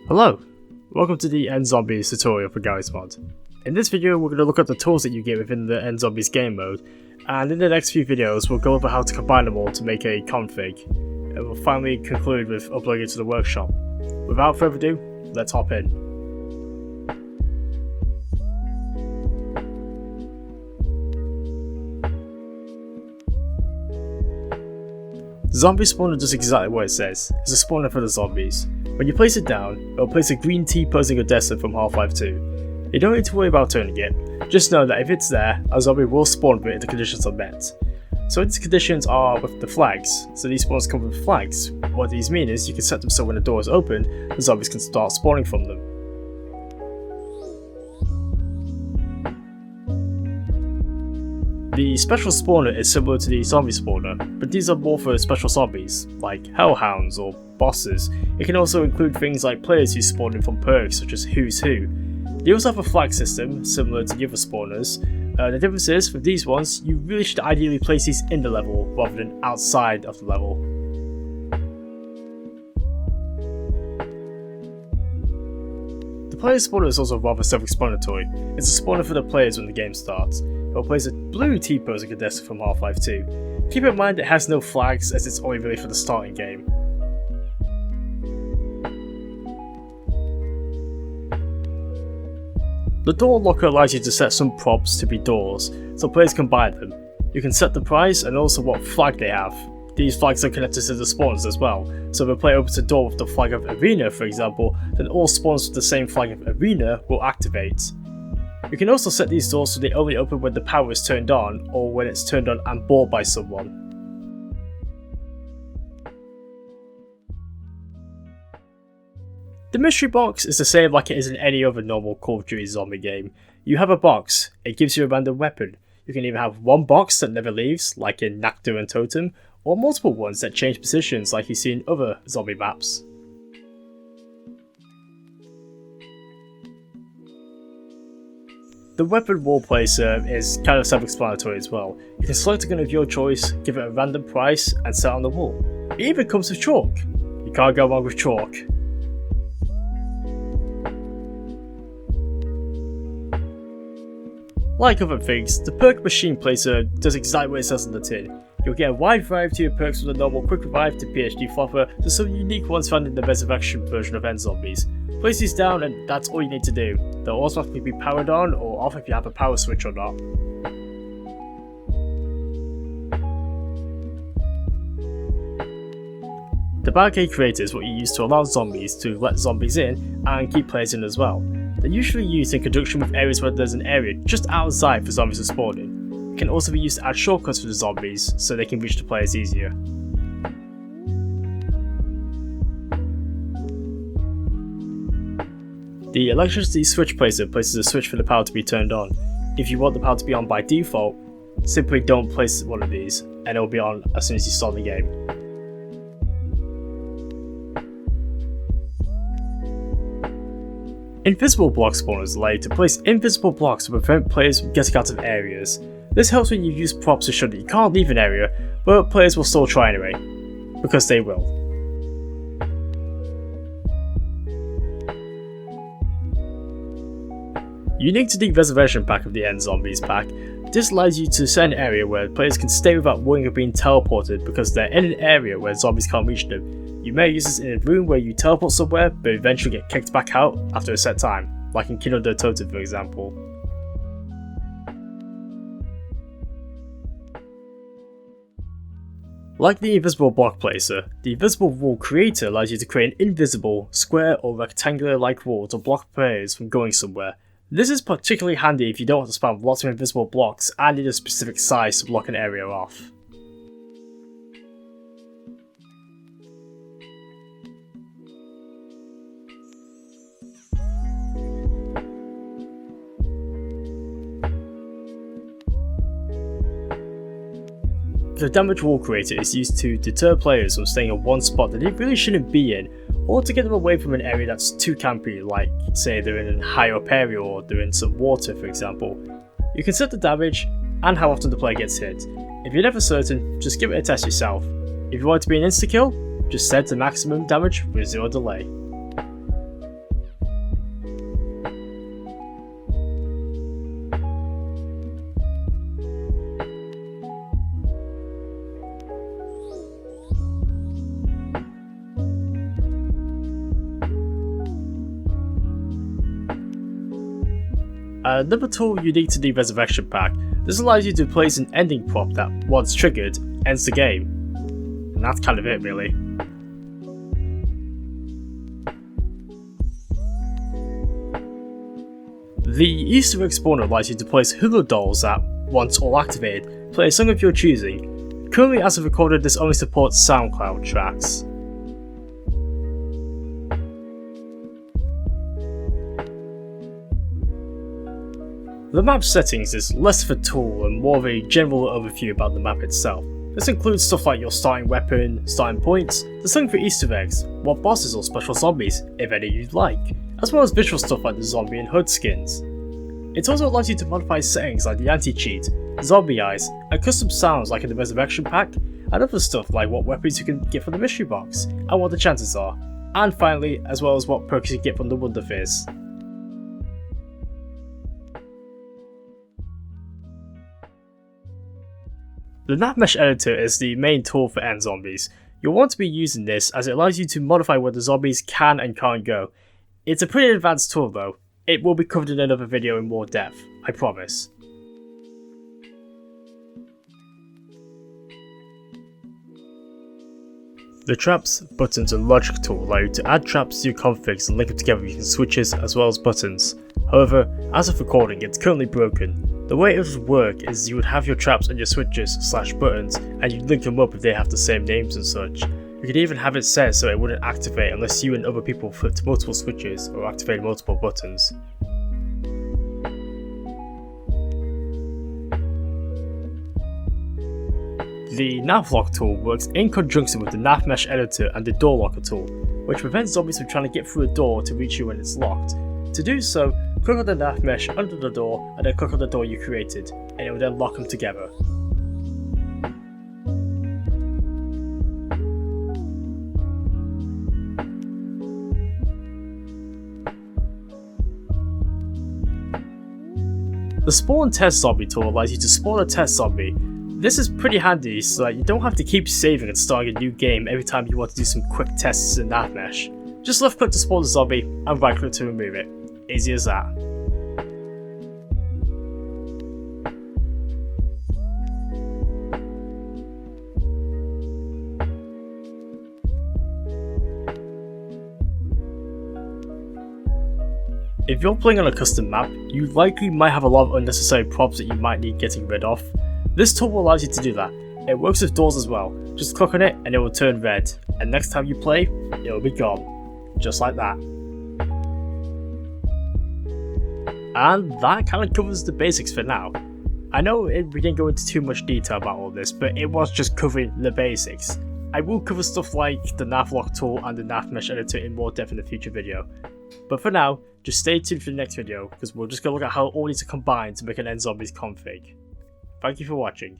Hello, welcome to the nZombies tutorial for Garry's mod. In this video we're going to look at the tools that you get within the nZombies game mode, and in the next few videos we'll go over how to combine them all to make a config, and we'll finally conclude with uploading it to the workshop. Without further ado, let's hop in. The zombie spawner does exactly what it says. It's a spawner for the zombies. When you place it down, it will place a green T posing a desert from Half-Life 2. You don't need to worry about turning it, just know that if it's there, a zombie will spawn with it if the conditions are met. So these conditions are with the flags, so these spawns come with flags. What these mean is you can set them so when the door is opened, the zombies can start spawning from them. The special spawner is similar to the zombie spawner, but these are more for special zombies, like hellhounds or bosses. It can also include things like players who spawn in from perks such as Who's Who. They also have a flag system, similar to the other spawners. The difference is, with these ones, you really should ideally place these in the level rather than outside of the level. The player spawner is also rather self-explanatory. It's a spawner for the players when the game starts. It will place a blue T-posing contestant from Half-Life 2. Keep in mind it has no flags as it's only really for the starting game. The door locker allows you to set some props to be doors, so players can buy them. You can set the price and also what flag they have. These flags are connected to the spawns as well, so if a player opens a door with the flag of Arena for example, then all spawns with the same flag of Arena will activate. You can also set these doors so they only open when the power is turned on or when it's turned on and bought by someone. The mystery box is the same like it is in any other normal Call of Duty zombie game. You have a box, it gives you a random weapon. You can either have one box that never leaves, like in Nacta and Totem, or multiple ones that change positions like you see in other zombie maps. The weapon wall placer is kind of self-explanatory as well. You can select a gun of your choice, give it a random price, and set it on the wall. It even comes with chalk. You can't go wrong with chalk. Like other things, the perk machine placer does exactly what it says on the tin. You'll get a wide variety of perks from the normal quick revive to PhD flopper to some unique ones found in the REZZURECTION version of nZombies. Place these down and that's all you need to do. They'll automatically be powered on or off if you have a power switch or not. The Barricade creator is what you use to allow zombies to let zombies in and keep players in as well. They're usually used in conjunction with areas where there's an area just outside for zombies to spawn in. It can also be used to add shortcuts for the zombies so they can reach the players easier. The electricity switch placer places a switch for the power to be turned on. If you want the power to be on by default, simply don't place one of these and it will be on as soon as you start the game. Invisible block spawners allow you to place invisible blocks to prevent players from getting out of areas. This helps when you use props to show that you can't leave an area, but players will still try anyway, because they will. Unique to the reservation pack of the nZombies pack, this allows you to set an area where players can stay without worrying of being teleported because they're in an area where zombies can't reach them. You may use this in a room where you teleport somewhere but eventually get kicked back out after a set time, like in Kino der Toten for example. Like the invisible block placer, the invisible wall creator allows you to create an invisible, square or rectangular like wall to block players from going somewhere. This is particularly handy if you don't want to spam lots of invisible blocks and need a specific size to block an area off. The damage wall creator is used to deter players from staying in one spot that they really shouldn't be in, or to get them away from an area that's too campy, like say they're in a high up area or they're in some water for example. You can set the damage and how often the player gets hit. If you're never certain, just give it a test yourself. If you want it to be an insta-kill, just set the maximum damage with 0 delay. Another tool unique to the Resurrection Pack, this allows you to place an ending prop that, once triggered, ends the game. And that's kind of it really. The Easter egg spawner allows you to place hula dolls that, once all activated, play a song of your choosing. Currently, as of recorded, this only supports SoundCloud tracks. The map settings is less of a tool and more of a general overview about the map itself. This includes stuff like your starting weapon, starting points, the setting for Easter eggs, what bosses or special zombies, if any you'd like, as well as visual stuff like the zombie and hood skins. It also allows you to modify settings like the anti-cheat, zombie eyes, and custom sounds like in the Resurrection Pack, and other stuff like what weapons you can get from the mystery box, and what the chances are, and finally, as well as what perks you get from the Wonder Fizz. The Navmesh editor is the main tool for nZombies. You'll want to be using this as it allows you to modify where the zombies can and can't go. It's a pretty advanced tool though. It will be covered in another video in more depth, I promise. The traps, buttons and logic tool allow you to add traps to your configs and link them together using switches as well as buttons. However, as of recording, it's currently broken. The way it would work is you would have your traps and your switches/buttons and you'd link them up if they have the same names and such. You could even have it set so it wouldn't activate unless you and other people flipped multiple switches or activated multiple buttons. The Navlock tool works in conjunction with the Navmesh editor and the door locker tool, which prevents zombies from trying to get through a door to reach you when it's locked. To do so, click on the Navmesh under the door and then click on the door you created, and it will then lock them together. The Spawn Test Zombie tool allows you to spawn a test zombie. This is pretty handy so that you don't have to keep saving and starting a new game every time you want to do some quick tests in Navmesh. Just left click to spawn the zombie and right click to remove it. Easy as that. If you're playing on a custom map, you likely might have a lot of unnecessary props that you might need getting rid of. This tool allows you to do that. It works with doors as well. Just click on it and it will turn red, and next time you play, it will be gone. Just like that. And that kind of covers the basics for now. I know we didn't go into too much detail about all this, but it was just covering the basics. I will cover stuff like the Navlock tool and the Navmesh editor in more depth in a future video. But for now, just stay tuned for the next video, because we're just going to look at how all these are combined to make an nZombies config. Thank you for watching.